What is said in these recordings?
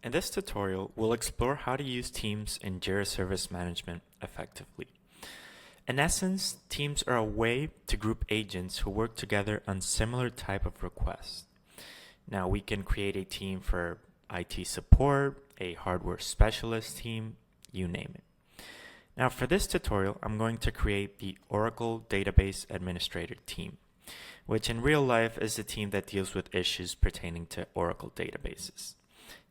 In this tutorial, we'll explore how to use teams in Jira Service Management effectively. In essence, teams are a way to group agents who work together on similar type of requests. Now we can create a team for IT support, a hardware specialist team, you name it. Now for this tutorial, I'm going to create the Oracle Database Administrator team, which in real life is the team that deals with issues pertaining to Oracle databases.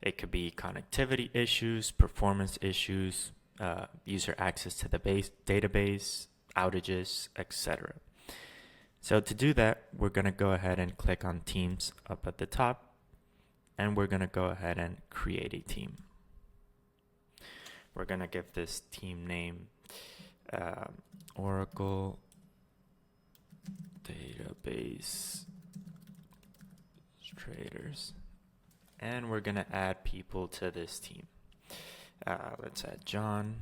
It could be connectivity issues, performance issues, user access to the database, outages, etc. So to do that, we're going to go ahead and click on Teams up at the top, and we're going to go ahead and create a team. We're going to give this team name Oracle Database Traders. And we're going to add people to this team. Let's add John,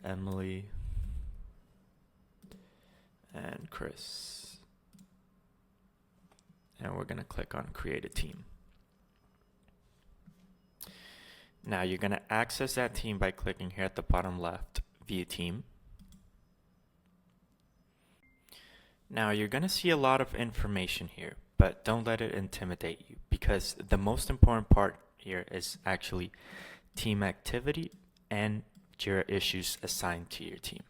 Emily, and Chris. And we're going to click on Create a Team. Now you're going to access that team by clicking here at the bottom left, View Team. Now you're going to see a lot of information here, but don't let it intimidate you, because the most important part here is actually team activity and Jira issues assigned to your team.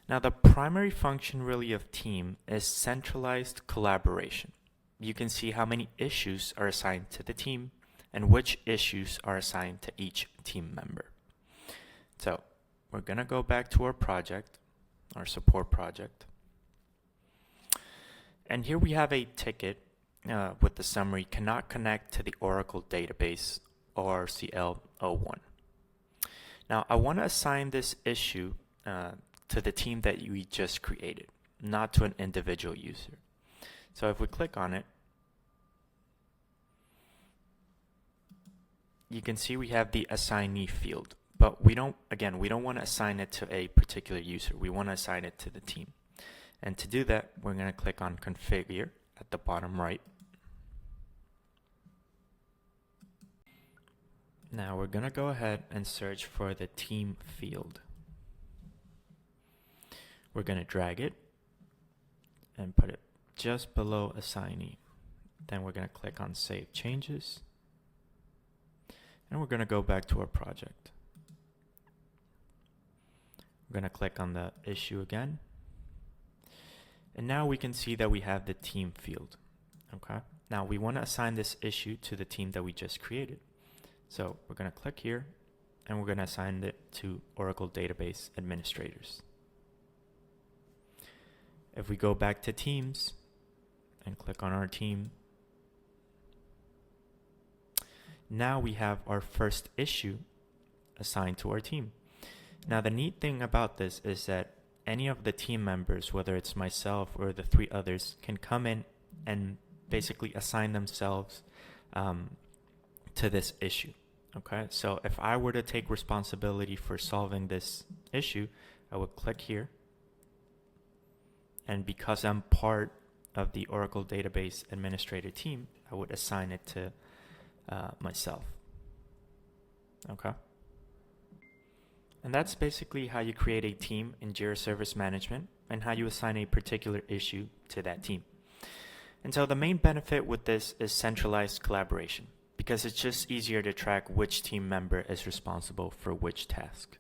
Now the primary function really of team is centralized collaboration. You can see how many issues are assigned to the team and which issues are assigned to each team member. So we're going to go back to our project, our support project. And here we have a ticket with the summary, cannot connect to the Oracle database ORCL01. Now I want to assign this issue to the team that we just created, not to an individual user. So if we click on it, you can see we have the assignee field, but we don't want to assign it to a particular user. We want to assign it to the team. And to do that, we're going to click on Configure at the bottom right. Now we're going to go ahead and search for the team field. We're going to drag it and put it just below assignee. Then we're going to click on Save Changes. And we're going to go back to our project. We're going to click on the issue again. And now we can see that we have the team field. Okay. Now we want to assign this issue to the team that we just created. So we're going to click here and we're going to assign it to Oracle Database Administrators. If we go back to Teams and click on our team, now we have our first issue assigned to our team. Now the neat thing about this is that any of the team members, whether it's myself or the three others, can come in and basically assign themselves to this issue. Okay, so if I were to take responsibility for solving this issue, I would click here. And because I'm part of the Oracle Database Administrator team, I would assign it to myself. Okay. And that's basically how you create a team in Jira Service Management and how you assign a particular issue to that team. And so the main benefit with this is centralized collaboration, because it's just easier to track which team member is responsible for which task.